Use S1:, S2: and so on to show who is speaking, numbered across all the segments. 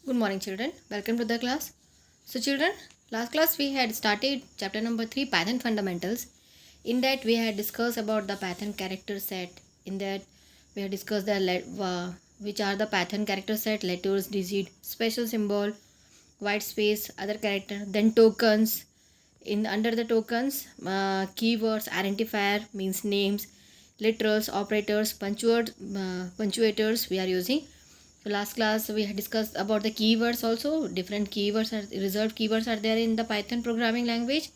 S1: Good morning, children. Welcome to the class. So, children, last class we had started chapter number 3, Python fundamentals. In that, we had discussed about the Python character set. In that, we had discussed which are the Python character set: letters, digit, special symbol, white space, other character, then tokens. In under the tokens, keywords, identifier means names, literals, operators, punctuators we are using. So last class we had discussed about the keywords also. Different keywords are reserved keywords are there in the Python programming language,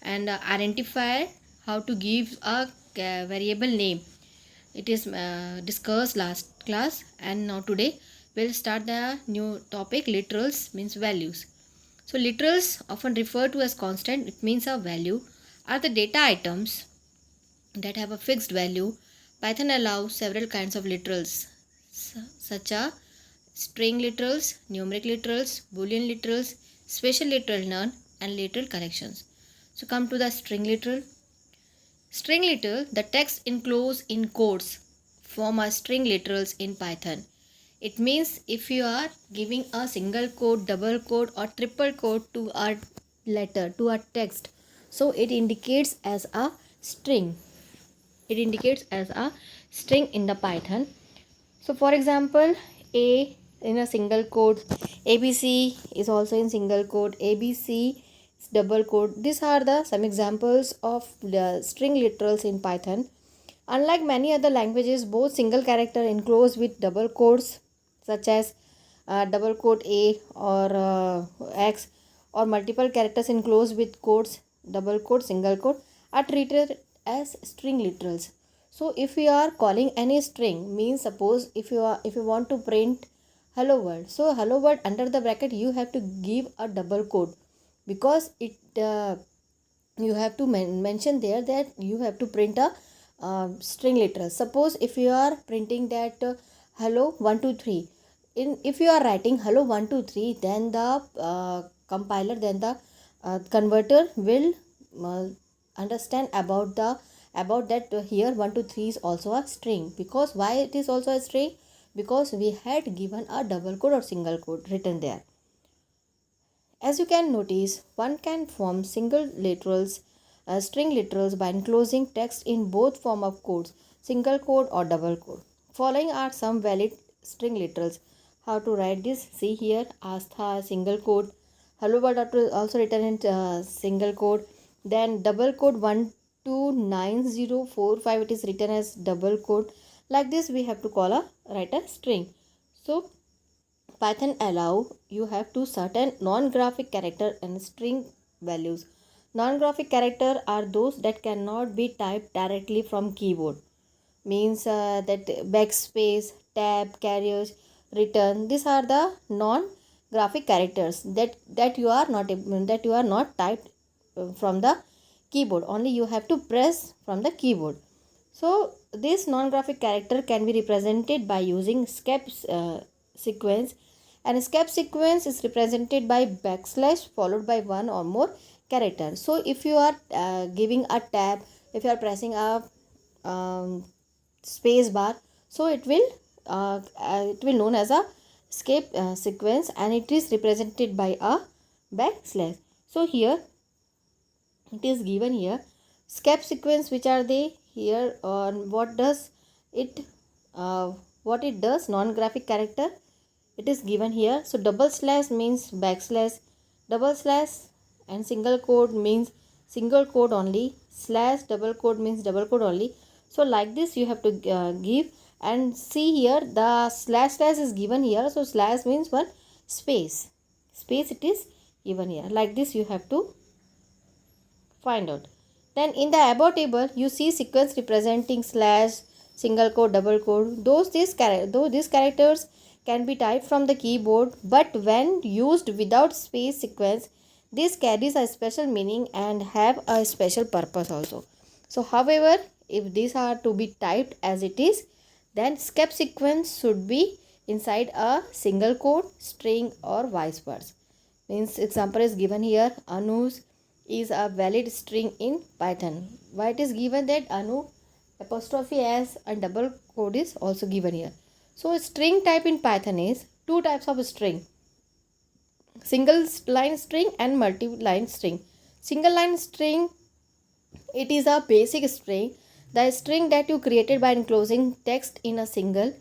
S1: and identifier, how to give a variable name. It is discussed last class, and now today we'll start the new topic. Literals means values. So literals, often referred to as constant, it means a value, are the data items that have a fixed value. Python allows several kinds of literals, such as string literals, numeric literals, boolean literals, special literal none, and literal connections. So come to the string literal. String literal, the text enclosed in quotes, form a string literals in Python. It means if you are giving a single quote, double quote, or triple quote to a letter, to a text, so it indicates as a string. It indicates as a string in the Python. So for example, A in a single quote, ABC is also in single quote, ABC is double quote. These are the some examples of the string literals in Python. Unlike many other languages, both single character enclosed with double quotes, such as double quote A or X, or multiple characters enclosed with quotes, double quote, single quote, are treated as string literals. So if you are calling any string, means suppose if you want to print hello world, so hello world under the bracket you have to give a double quote, because it you have to mention there that you have to print a string literal. Suppose if you are printing that hello 123, in if you are writing hello 123, then the compiler, then the converter will understand about that here 123 is also a string. Because why it is also a string? Because we had given a double quote or single quote written there. As you can notice, one can form single literals, string literals, by enclosing text in both form of quotes, single quote or double quote. Following are some valid string literals. How to write this? See here, Astha single quote, hello world also written in single quote, then double quote 129045, it is written as double quote. Like this we have to call a write a string. So Python allow you have to certain non-graphic character and string values. Non-graphic character are those that cannot be typed directly from keyboard. Means that backspace, tab, carriage, return. These are the non-graphic characters that you are not typed from the keyboard. Only you have to press from the keyboard. So this non-graphic character can be represented by using escape sequence, and escape sequence is represented by backslash followed by one or more character. So if you are giving a tab, if you are pressing a space bar, so it will known as a escape sequence, and it is represented by a backslash. So here it is given here escape sequence, which are they here, on what does it what it does, non-graphic character, it is given here. So double slash means backslash, double slash, and single quote means single quote only, slash double quote means double quote only. So like this you have to give, and see here the slash is given here. So slash means one space it is given here. Like this you have to find out. Then in the above table you see sequence representing slash, single quote, double quote. Though these characters can be typed from the keyboard, but when used without space sequence, this carries a special meaning and have a special purpose also. So however, if these are to be typed as it is, then escape sequence should be inside a single quote, string, or vice versa. Means example is given here, Anu's is a valid string in Python. Why it is given that Anu apostrophe s and double quote is also given here. So string type in Python is two types of string. single line string and multi-line string. Single line string, it is a basic string, the string that you created by enclosing text in a single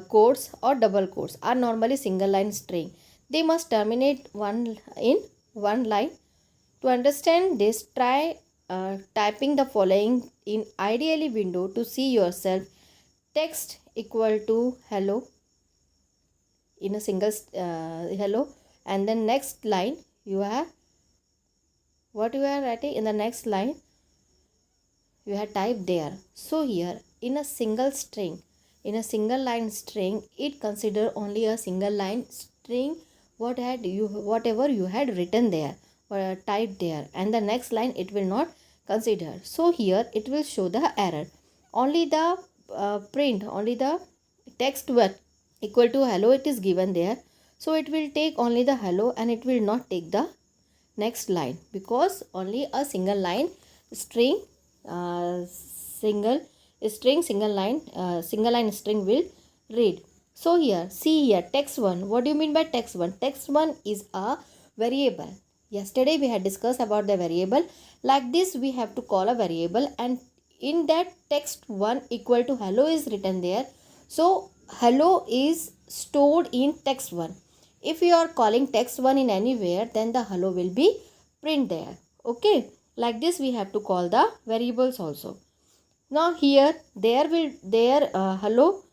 S1: quotes or double quotes are normally single line string. They must terminate one line. To understand this, try typing the following in ideally window to see yourself. Text equal to hello in a single hello, and then next line you have what you are writing in the next line you have typed there. So here in a single string, in a single line string, it consider only a single line string whatever you had written there or typed there, and the next line it will not consider. So here it will show the error. Only the only the text word equal to hello it is given there. So it will take only the hello and it will not take the next line, because only a single line string single line string will read. So here see here text 1. What do you mean by text 1? Text 1 is a variable. Yesterday we had discussed about the variable. Like this we have to call a variable, and in that text 1 equal to hello is written there. So hello is stored in text 1. If you are calling text 1 in anywhere, then the hello will be print there. Okay, like this we have to call the variables also. Now here hello,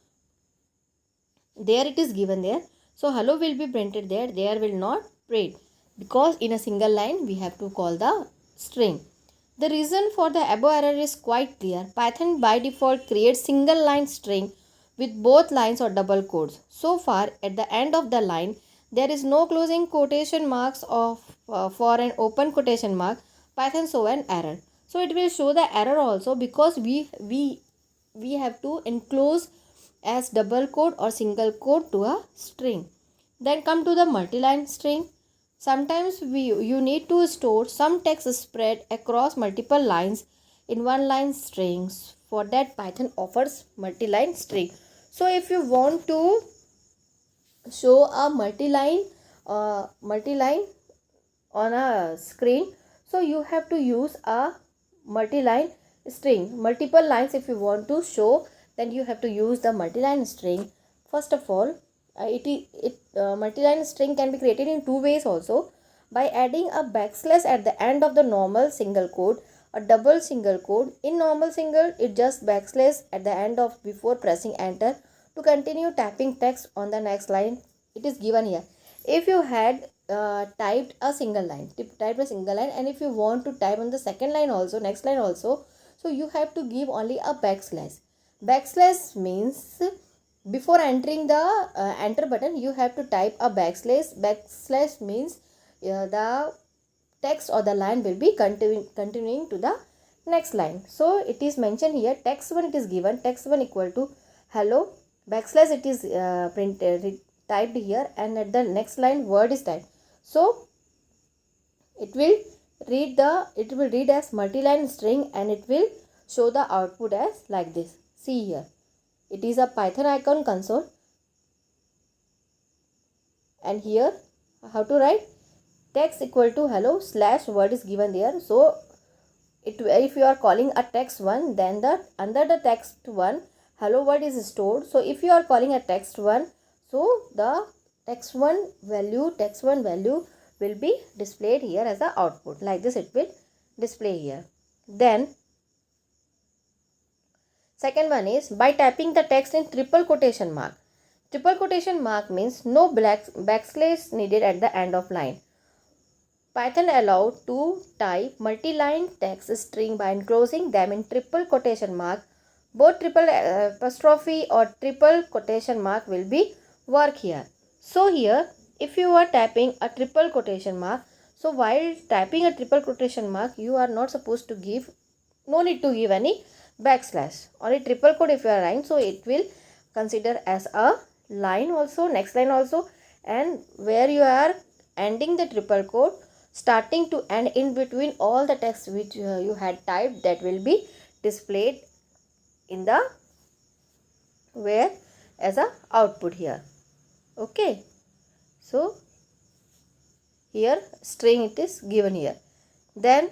S1: there it is given there. So hello will be printed there will not print, because in a single line we have to call the string. The reason for the above error is quite clear. Python by default creates single line string with both lines or double quotes. So far at the end of the line there is no closing quotation marks for an open quotation mark. Python show an error. So it will show the error also, because we have to enclose as double quote or single quote to a string. Then come to the multi-line string. Sometimes you need to store some text spread across multiple lines in one line strings. For that Python offers multi-line string. So if you want to show a multi-line on a screen, so you have to use a multi-line string. Multiple lines if you want to show, then you have to use the multi-line string. First of all, multi-line string can be created in two ways also: by adding a backslash at the end of the normal single quote, a double single quote. In normal single, it just backslash at the end of before pressing enter to continue typing text on the next line. It is given here. If you had typed a single line, and if you want to type on the second line also, next line also, so you have to give only a backslash. Backslash means before entering the enter button you have to type a backslash. Backslash means the text or the line will be continuing to the next line. So it is mentioned here, text 1 it is given, text 1 equal to hello, backslash it is typed here, and at the next line word is typed. So it will read as multi-line string, and it will show the output as like this. See here, it is a Python icon console, and here how to write text equal to hello slash word is given there. So if you are calling a text 1, then the under the text 1 hello word is stored. So if you are calling a text 1, so the text 1 value will be displayed here as the output. Like this it will display here. Then second one is by typing the text in triple quotation mark. Triple quotation mark means no backslash needed at the end of line. Python allowed to type multi-line text string by enclosing them in triple quotation mark. Both triple apostrophe or triple quotation mark will be work here. So here if you are typing a triple quotation mark, so while typing a triple quotation mark you are not supposed to give, no need to give any backslash. Only triple quote if you are writing, so it will consider as a line also, next line also, and where you are ending the triple quote, starting to end in between all the text which you had typed, that will be displayed in the where as a output here. Okay, so here string it is given here. Then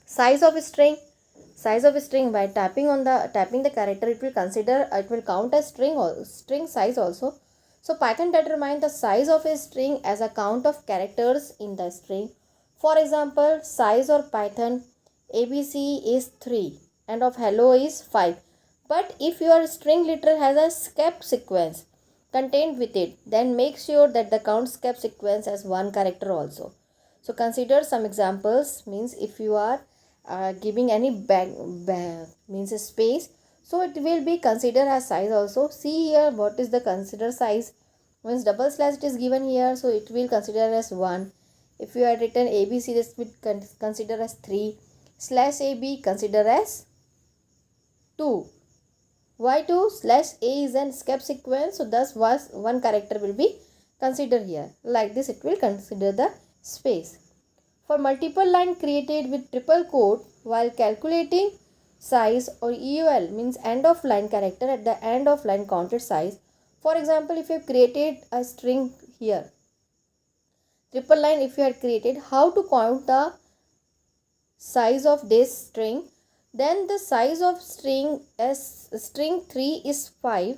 S1: size of string, by tapping the character, it will count as string size also. So Python determines the size of a string as a count of characters in the string. For example, size of Python ABC is 3 and of hello is 5. But if your string literal has a skip sequence contained with it, then make sure that the count skip sequence as one character also. So consider some examples. Means if you are giving any means a space, so it will be considered as size also. See here what is the consider size. Means double slash it is given here, so it will consider as 1. If you had written ABC, this will consider as 3. Slash AB consider as 2. Why 2? Slash A is an skip sequence, so thus one character will be considered here. Like this it will consider the space. For multiple line created with triple quote, while calculating size or EUL means end of line character at the end of line counted size. For example, if you have created a string here, triple line if you had created, how to count the size of this string? Then the size of string 3 is 5.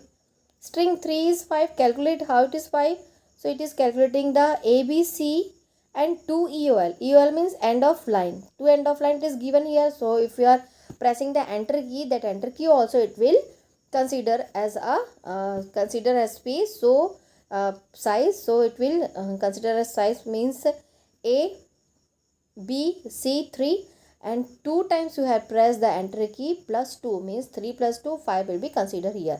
S1: String 3 is 5. Calculate how it is 5. So it is calculating the ABC and 2 EOL. EOL means end of line. 2 end of line is given here. So if you are pressing the enter key, that enter key also it will consider as space. So size. So it will consider as size means A, B, C 3. And 2 times you have pressed the enter key plus 2 means 3 plus 2 5 will be considered here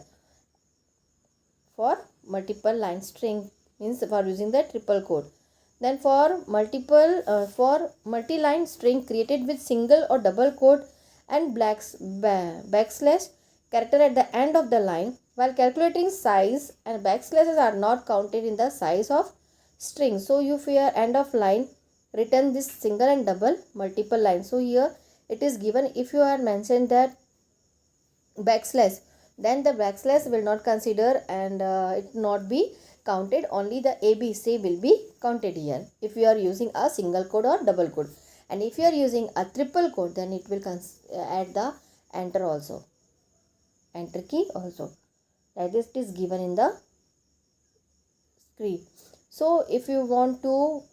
S1: for multiple line string, means for using the triple quote. Then for multi-line string created with single or double quote and backslash character at the end of the line, while calculating size and backslashes are not counted in the size of string. So if your end of line written this single and double multiple line, so here it is given if you are mentioned that backslash, then the backslash will not consider and it not be counted, only the ABC will be counted here if you are using a single quote or double quote. And if you are using a triple quote, then it will add the enter key also. Like this it is given in the screen. So if you want to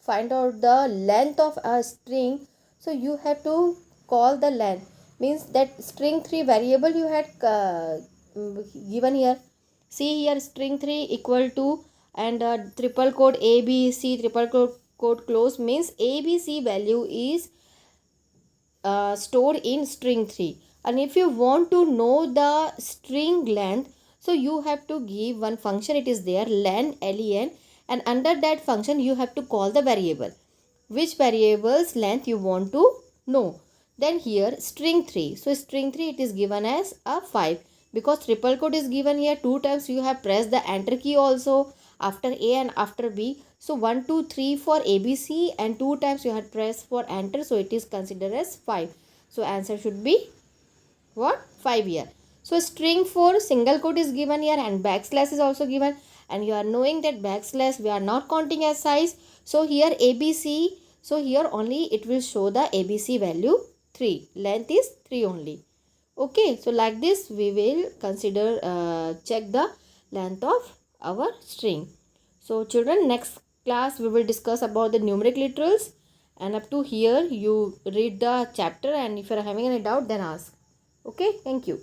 S1: find out the length of a string, so you have to call the length, means that string 3 variable you had given here. See here string 3 equal to and triple quote ABC triple quote close means ABC value is stored in string 3. And if you want to know the string length, so you have to give one function, it is there len, len, and under that function you have to call the variable, which variable's length you want to know. Then here string 3, so string 3 it is given as a 5, because triple quote is given here 2 times you have pressed the enter key also after A and after B. So 1 2 3 for ABC and 2 times you have pressed for enter, so it is considered as 5. So answer should be what? 5 here. So string 4 single quote is given here and backslash is also given, and you are knowing that backslash we are not counting as size. So here ABC, so here only it will show the ABC value 3, length is 3 only. Okay, so like this we will consider check the length of our string. So children, next class we will discuss about the numeric literals, and up to here you read the chapter, and if you are having any doubt then ask. Okay, thank you.